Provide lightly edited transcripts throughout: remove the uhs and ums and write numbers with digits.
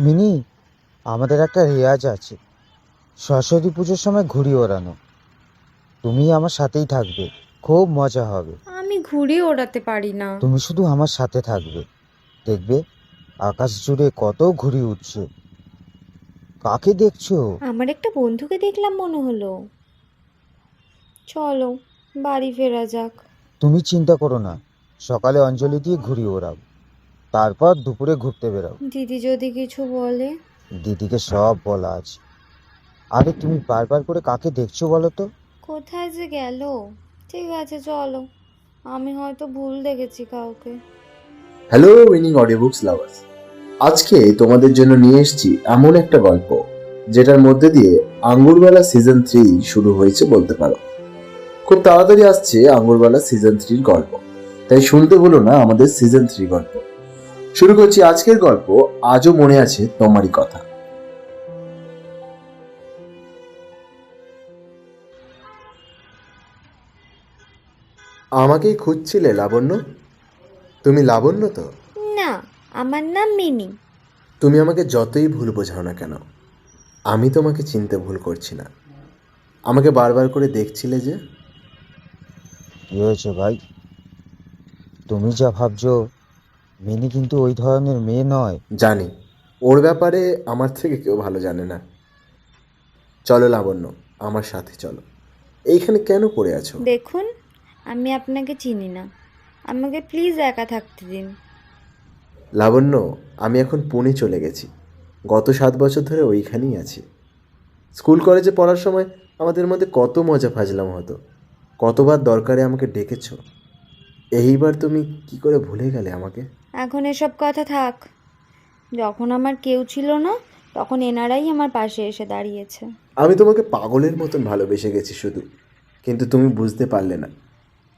Mini, আমাদের একটা রেওয়াজ আছে, সরস্বতী পুজোর সময় ঘুড়ি ওড়ানো। তুমি আমার সাথেই থাকবে, খুব মজা হবে। আমি ঘুড়ি ওড়াতে পারি না। তুমি শুধু আমার সাথে থাকবে, দেখবে আকাশ জুড়ে কত ঘুড়ি উঠছে। কাকে দেখছো? আমার একটা বন্ধুকে দেখলাম মনে হলো। চলো বাড়ি ফেরা যাক। তুমি চিন্তা করো না, সকালে অঞ্জলি দিয়ে ঘুড়ি ওড়াবো, তারপর দুপুরে ঘুরতে বেরাবো। দিদি যদি কিছু বলে? দিদিকে সব বলা আছে। আরে তুমি বারবার করে কাকে দেখছো বলো তো? কোথায় যে গেল? ঠিক আছে চলো, আমি হয়তো ভুল দেখেছি কাউকে। Hello winning audio books lovers, আজকে তোমাদের জন্য নিয়ে এসেছি এমন একটা গল্প যেটার মধ্যে দিয়ে আঙ্গুরবালা সিজন 3 শুরু হয়েছে বলতে পারো। খুব তাড়াতাড়ি আসছে আঙ্গুরবালা সিজন 3 গল্প, তাই শুনতে ভুলো না আমাদের সিজন 3 গল্প। শুরু করছি আজকের গল্প, আজও মনে আছে তোমারই কথা। আমাকেই খুঁজছিলে লাবণ্য? তুমি লাবণ্য তো? না, আমার নাম মিনি। তুমি আমাকে যতই ভুল বোঝাও না কেন, আমি তোমাকে চিনতে ভুল করছি না। আমাকে বারবার করে দেখছিলে যে। কি হয়েছে ভাই? তুমি যা ভাবছো, মিনি কিন্তু ওই ধরনের মেয়ে নয়। জানি, ওর ব্যাপারে আমার থেকে কেউ ভালো জানে না। চলো লাবণ্য, আমার সাথে চলো। এইখানে কেন পড়ে আছো? দেখুন, আমি আপনাকে চিনি না, আমাকে প্লিজ একা থাকতে দিন। লাবণ্য, আমি এখন পুনে চলে গেছি। গত 7 বছর ধরে ওইখানেই আছি। স্কুল কলেজে পড়ার সময় আমাদের মধ্যে কত মজা ফাজলাম হতো, কতবার দরকারে আমাকে ডেকেছো। এইবার তুমি কি করে ভুলে গেলে আমাকে? এখন এসব কথা থাক। যখন আমার কেউ ছিল না, তখন এনারাই আমার পাশে এসে দাঁড়িয়েছে। আমি তোমাকে পাগলের মতন ভালোবেসে গেছি শুধু, কিন্তু তুমি বুঝতে পারলে না।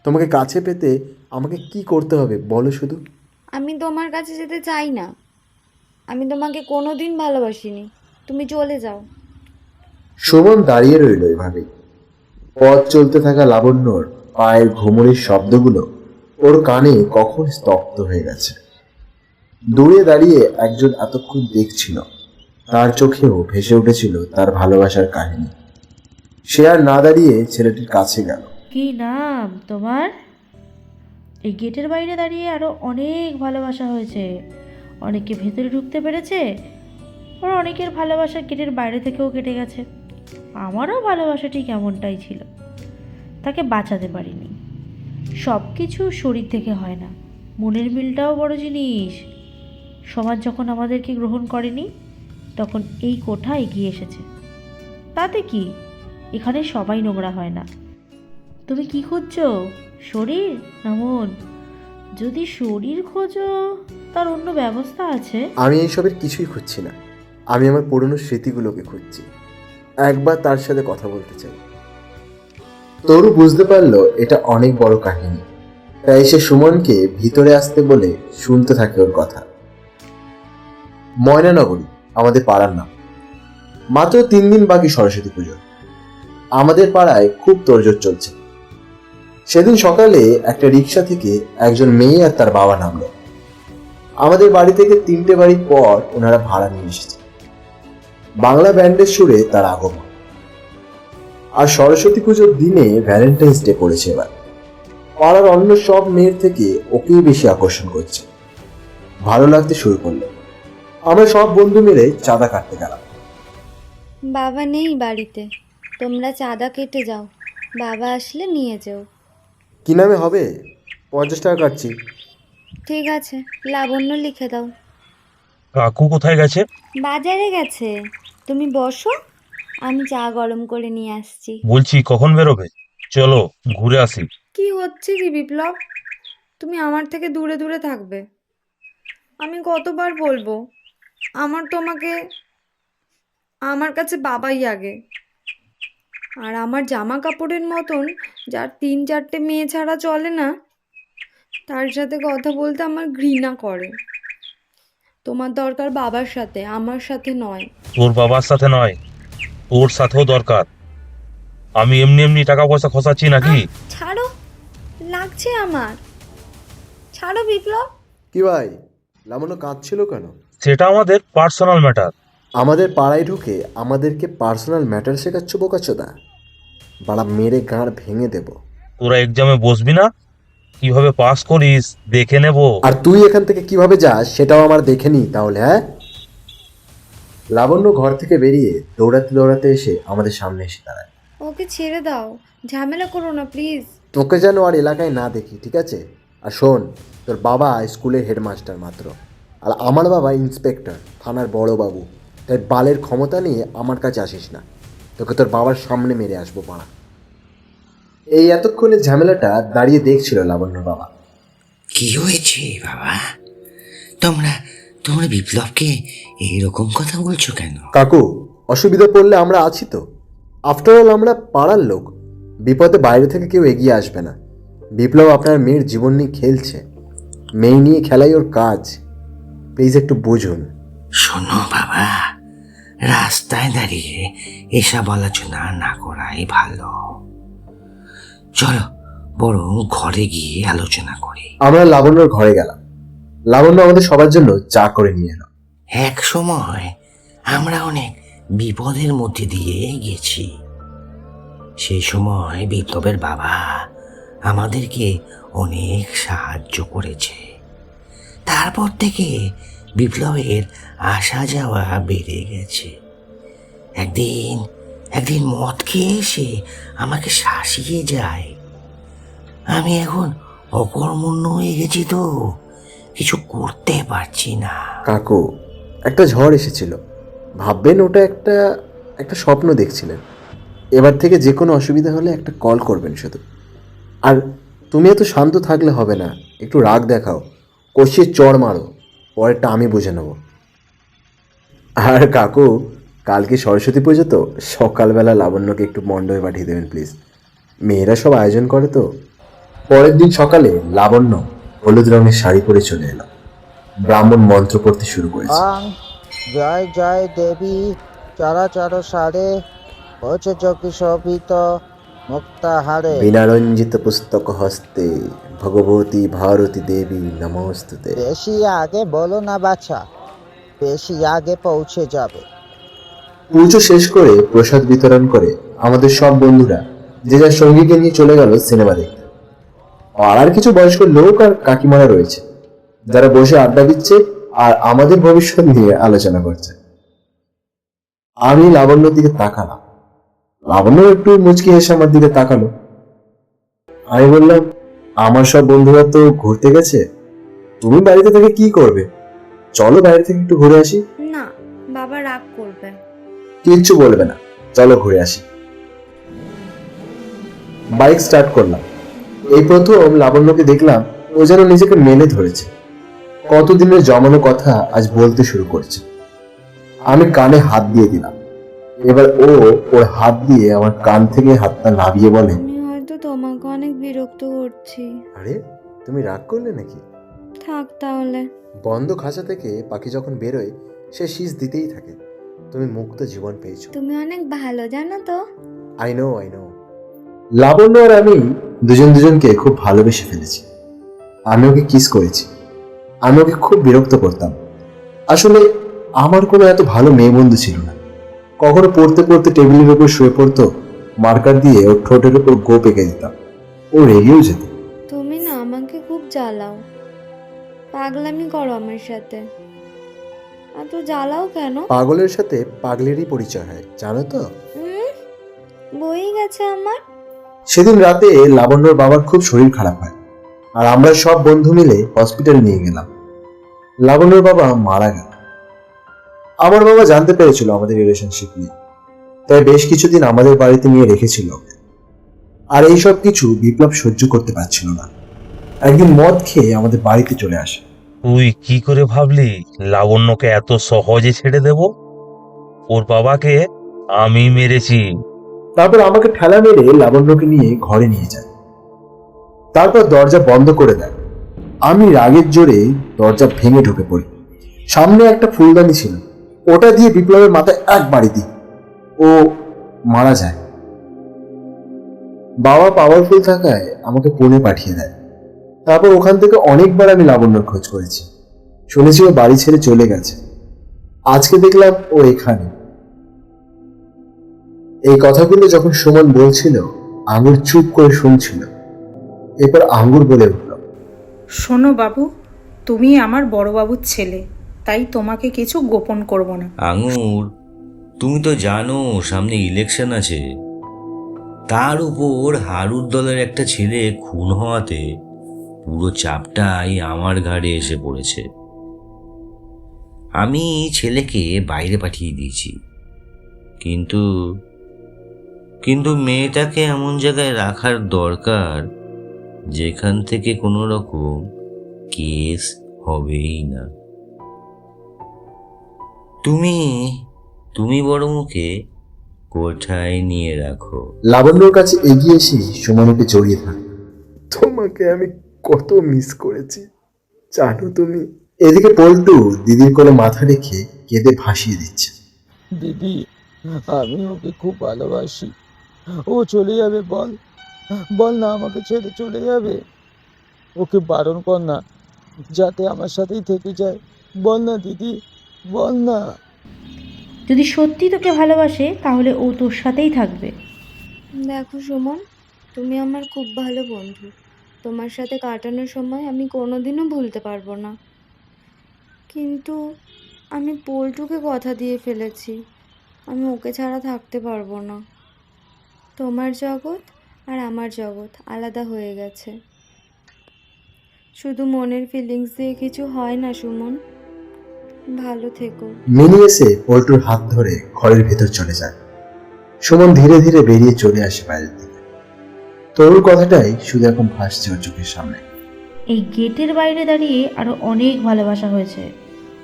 তোমাকে কাছে পেতে আমাকে কি করতে হবে বলো শুধু। আমি তোমার কাছে যেতে চাই না। আমি তোমাকে কোনোদিন ভালোবাসিনি। তুমি চলে যাও। শোভন দাঁড়িয়ে রইল এভাবেই। পথ চলতে থাকা লাবণ্যর পায়ের ঘুমুরের শব্দগুলো ওর কানে কখন স্তব্ধ হয়ে গেছে। দূরে দাঁড়িয়ে একজন এতক্ষণ দেখছিল, তার চোখেও ভেসে উঠেছিল তার ভালোবাসার কাহিনী। সে আর না দাঁড়িয়ে ছেলেটির কাছে গেল। কি নাম তোমার? এই গেটের বাইরে দাঁড়িয়ে আরো অনেক ভালোবাসা হয়েছে, অনেকে ভেতরে ঢুকতে পেরেছে, আর অনেকের ভালোবাসা গেটের বাইরে থেকেও কেটে গেছে। আমারও ভালোবাসাটি কেমনটাই ছিল, তাকে বাঁচাতে পারিনি। সব কিছু শরীর থেকে হয় না, মনের মিলটাও বড় জিনিস। সমাজ যখন আমাদেরকে গ্রহণ করেনি, তখন এই কোঠা এগিয়ে এসেছে। তাতে কি, এখানে সবাই নোংরা হয় না। তুমি কি খুঁজছো, শরীর না মন? যদি শরীর খোঁজো, তার অন্য ব্যবস্থা আছে। আমি এইসবের কিছুই খুঁজছি না, আমি আমার পুরনো স্মৃতিগুলোকে খুঁজছি। একবার তার সাথে কথা বলতে চাই। তরু বুঝতে পারলো এটা অনেক বড় কাহিনী, তাই সে সুমনকে ভিতরে আসতে বলে শুনতে থাকে ওর কথা। ময়নানগরী আমাদের পাড়ার নাম। মাত্র 3 দিন বাকি সরস্বতী পুজো। আমাদের পাড়ায় খুব তোড়জোড় চলছে। সেদিন সকালে একটা রিক্সা থেকে একজন মেয়ে আর তার বাবা নামলো। আমাদের বাড়ি থেকে 3টে বাড়ি পর ওনারা ভাড়া নিয়ে এসেছে। বাংলা ব্যান্ডের সুরে তার আগমন। আর সরস্বতী পুজোর দিনে ভ্যালেন্টাইন্স ডে পড়েছে এবার। পাড়ার অন্য সব মেয়ের থেকে ওকেই বেশি আকর্ষণ করছে। ভালো লাগতে শুরু করলো। আমরা সব বন্ধু মিলে চাঁদা কাটতে গেলাম। বাবা নেই বাড়িতে, তোমরা চাঁদা কেটে যাও, বাবা আসলে নিয়ে যেও। কি নামে হবে? 50 টাকা কাটছি। ঠিক আছে, লাবণ্য লিখে দাও। কাকু কোথায় গেছে? বাজারে গেছে। তুমি বসো, আমি চা গরম করে নিয়ে আসছি। বলছি কখন বেরোবে? চলো ঘুরে আসি। কি হচ্ছে কি বিপ্লব? তুমি আমার থেকে দূরে দূরে থাকবে। আমি কতবার বলবো, আমার কাছে বাবাই আগে। আর আমার জামা কাপড়ের মতন যার 3-4টে মেয়ে ছাড়া চলে না, তার সাথে কথা বলতে আমার ঘৃণা করে। তোমার দরকার বাবার সাথে, আমার সাথে নয়। তোর বাবার সাথে নয়, তোর সাথেও দরকার। আমি এমনি এমনি টাকা পয়সা খসাচ্ছি নাকি? ছাড়ো, লাগছে আমার। ছাড়ো বিপ্লব। কি ভাই, লাবণ্য কাঁদছিল কেন? সেটা আমাদের পার্সোনাল ম্যাটার। আমাদের পাড়ায় ঢুকে আমাদেরকে পার্সোনাল ম্যাটার শেখাচ্ছ বোকাচোদা? বাড়া মেরে গাঁড় ভেঙে দেব। তোরা এক্সামে বসবি না? কিভাবে পাস করিস দেখে নেব। আর তুই এখান থেকে কিভাবে যাস সেটাও আমার দেখে নি তাহলে, হ্যাঁ? লাবণ্য ঘর থেকে বেরিয়ে দৌড়াতে দৌড়াতে এসে আমাদের সামনে এসে দাঁড়ায়। ওকে ছেড়ে দাও, ঝামেলা করো না প্লিজ। তোকে যেন আর এলাকায় না দেখি, ঠিক আছে? আর শোন, তোর বাবা স্কুলের হেডমাস্টার মাত্র, আর আমার বাবা ইন্সপেক্টর, থানার বড় বাবু। তাই বালের ক্ষমতা নিয়ে আমার কাছে আসিস না, তোকে তোর বাবার সামনে মেরে আসবো পাড়া। এই এতক্ষণের ঝামেলাটা দাঁড়িয়ে দেখছিল লাবণ্যর বাবা। কি হয়েছে বাবা? তোমরা তোমরা বিপ্লবকে এইরকম কথা বলছো কেন? কাকু, অসুবিধা পড়লে আমরা আছি তো। আফটার অল আমরা পাড়ার লোক, বিপদে বাইরে থেকে কেউ এগিয়ে আসবে না। বিপ্লব আপনার মেয়ের জীবন নিয়ে খেলছে, মেয়ে নিয়ে খেলাই ওর কাজ। প্লিজ একটু বুঝুন। শোনো বাবা, রাস্তায় দাঁড়িয়ে এসব আলোচনা না করাই ভালো। চলো বরং ঘরে গিয়ে আলোচনা করি। আমরা লাবণ্যর ঘরে গেলাম। লাবণ্য আমাদের সবার জন্য চা করে নিয়ে এলো। এক সময় আমরা অনেক বিপদের মধ্যে দিয়ে গেছি। সেই সময় বিপ্লবের বাবা আমাদেরকে অনেক সাহায্য করেছে। তারপর থেকে বিপ্লবের আসা যাওয়া বেড়ে গেছে। একদিন একদিন মদ খেয়ে এসে আমাকে শাসিয়ে যায়। আমি এখন অকর্মণ্য হয়ে গেছি তো, কিছু করতে পারছি না। কাকু, একটা ঝড় এসেছিল, ভাববেন ওটা একটা একটা স্বপ্ন দেখছিলেন। এবার থেকে যে কোনো অসুবিধা হলে একটা কল করবেন শুধু। আর তুমি এত শান্ত থাকলে হবে না, একটু রাগ দেখাও, কষিয়ে চড় মারো, পরেরটা আমি বুঝে নেব। আর কাকু, কালকে সরস্বতী পুজো তো, সকালবেলা লাবণ্যকে একটু মণ্ডপে পাঠিয়ে দেবেন প্লিজ। মেয়েরা সব আয়োজন করে তো। পরের দিন সকালে লাবণ্য হলুদ রঙের শাড়ি পরে চলে এলো। ব্রাহ্মণ মন্ত্র পড়তে শুরু করেছে। আং জয় জয় দেবী চরাচর সারে হচ্ছে চকি শোভিত মুক্তাহারে। বিনারঞ্জিত পুস্তক হস্তে ভগবতী ভারতী দেবী নমস্তুতে। বেশি আগে বলো না বাছা, বেশি আগে পৌঁছে যাবে। পুজো শেষ করে প্রসাদ বিতরণ করে আমাদের সব বন্ধুরা যে যার সঙ্গীকে নিয়ে চলে গেল সিনেমা দেখতে। আর কিছু বয়স্ক লোক আর কাকিমারা রয়েছে যারা বসে আড্ডা দিচ্ছে আর আমাদের ভবিষ্যৎ নিয়ে আলোচনা করছে। আমি লাবণ্যর দিকে তাকালাম। লাবণ্য একটু মুচকি হেসে আমার দিকে তাকালো। আমি বললাম, আমার সব বন্ধুরা তো ঘুরতে গেছে, তুমি বাড়িতে থেকে কি করবে? চলো বাইরে থেকে একটু ঘুরে আসি। না, বাবা রাগ করবে। কিচ্ছু বলবে না, চলো ঘুরে আসি। বাইক স্টার্ট করলাম। এই প্রথম লাবণ্যকে দেখলাম ও যেন নিজেকে মেলে ধরেছে। কতদিনের জমানো কথা আজ বলতে শুরু করছে। আমি কানে হাত দিয়ে দিলাম। এবার ও ওর হাত দিয়ে আমার কান থেকে হাতটা নামিয়ে বলে, আমি হয়তো তোমাকে অনেক বিরক্ত করছি। আরে তুমি রাগ করলে নাকি? থাক তাহলে। বন্ধ খাঁচা থেকে পাখি যখন বেরোয় সে শীষ দিতেই থাকে। তুমি মুক্ত জীবন পেয়েছো। তুমি অনেক ভালো জানো তো। I know. লাবণ্য আর আমি দুজনকে খুব ভালোবেসে ফেলেছি। আমি ওকে কিস করেছি। আমি ওকে খুব বিরক্ত করতাম। আসলে আমার কোনো এত ভালো মেয়ে বন্ধু ছিল না। কখনো পড়তে পড়তে টেবিলের উপর শুয়ে পড়তো, মার্কার দিয়ে ওর ঠোঁটের উপর গো পেকে দিতাম। ও রেগেও যেত। তুমি না আমাকে খুব জ্বালাও, পাগলামি করো আমার সাথে। এত জ্বালাও কেন? পাগলের সাথে পাগলেরই পরিচয় হয়, জানো তো? বই গেছে আমার। সেদিন রাতে লাবণ্যর বাবার খুব শরীর খারাপ হয় আর আমরা সব বন্ধু মিলে হসপিটালে নিয়ে গেলাম। লাবণ্যর বাবা মারা গেল। আমার বাবা জানতে পেরেছিল আমাদের রিলেশনশিপ নিয়ে, তাই বেশ কিছুদিন আমাদের বাড়িতে নিয়ে রেখেছিল। আর এই সব কিছু বিপ্লব সহ্য করতে পারছিল না। একদিন মদ খেয়ে আমাদের বাড়িতে চলে আসে। তুই কি করে ভাবলি লাবণ্যকে এত সহজে ছেড়ে দেব? ওর বাবাকে আমি মেরেছি। তারপর আমাকে ঠেলা মেরে লাবণ্যকে নিয়ে ঘরে নিয়ে যায়। তারপর দরজা বন্ধ করে দেয়। আমি রাগের জোরে দরজা ভেঙে ঢুকে পড়ি। সামনে একটা ফুলদানি ছিল, ওটা দিয়ে বিপ্লবের মাথায় এক বাড়ি দিই। ও মারা যায়। বাবা পাওয়ারফুল থাকায় আমাকে পুনে পাঠিয়ে দেয়। তারপর ওখান থেকে অনেকবার আমি লাবণ্যর খোঁজ করেছি। শুনেছি ও বাড়ি ছেড়ে চলে গেছে। আজকে দেখলাম ও এখানে। এই কথাগুলো যখন সুমন বলছিল, আঙ্গুর চুপ করে শুনছিল। এরপর আঙ্গুর বলে উঠল, শোনো বাবু, তুমি আমার বড়বাবুর ছেলে, তাই তোমাকে কিছু গোপন করব না। আঙুর, তুমি তো জানো সামনে ইলেকশন আছে। তার উপর হারুর দলের একটা ছেলে খুন হওয়াতে পুরো চাপটাই আমার ঘাড়ে এসে পড়েছে। আমি ছেলেকে বাইরে পাঠিয়ে দিয়েছি, কিন্তু কিন্তু মেয়েটাকে এমন জায়গায় রাখার দরকার যেখান থেকে কোনো রকম কেস হবেই না। তুমি তুমি বড় মুখে কোঠায় নিয়ে রাখো। লাবণ্যর কাছে এগিয়ে এসে সুমন ওকে জড়িয়ে ধরল। তোমাকে আমি কত মিস করেছি জানো তুমি। এদিকে পল্টু দিদির কোলে মাথা রেখে কেঁদে ভাসিয়ে দিচ্ছে। দিদি, আমি ওকে খুব ভালোবাসি। ও চলে যাবে বল, বল না আমাকে ছেড়ে চলে যাবে। ওকে বারণ কর না, যাতে আমার সাথেই থেকে যায়। বল না দিদি, বল না। যদি সত্যি তোকে ভালোবাসে তাহলে ও তোর সাথেই থাকবে। দেখো সুমন, তুমি আমার খুব ভালো বন্ধু। তোমার সাথে কাটানোর সময় আমি কোনোদিনও ভুলতে পারবো না। কিন্তু আমি পল্টুকে কথা দিয়ে ফেলেছি, আমি ওকে ছাড়া থাকতে পারবো না। তোমার জগৎ আর আমার জগৎ আলাদা হয়ে গেছে। শুধু মনের ফিলিংস দিয়ে কিছু হয় না সুমন। ভালো থেকো। মিনি এসে পল্টুর হাত ধরে ঘরের ভেতর চলে যায়। সুমন ধীরে ধীরে বেরিয়ে চলে আসে বাইরের দিকে। তরুর কথাটাই শুধু এখন ভাসছে ওর চোখের সামনে। এই গেটের বাইরে দাঁড়িয়ে আরও অনেক ভালোবাসা হয়েছে,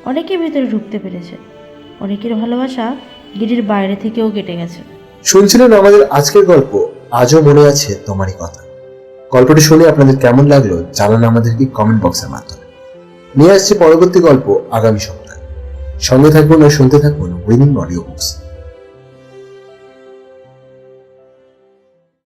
অনেকে ভেতরে ঢুকতে পেরেছে, অনেকের ভালোবাসা গেটের বাইরে থেকেও কেটে গেছে। শুনছিলেন আমাদের আজকের গল্প আজও মনে আছে তোমারই কথা। গল্পটি শুনে আপনাদের কেমন লাগলো জানান আমাদেরকে কমেন্ট বক্সের মাধ্যমে। নিয়ে আসছে পরবর্তী গল্প আগামী সপ্তাহে। সঙ্গে থাকুন আর শুনতে থাকুন উইনিং অডিও বুকস।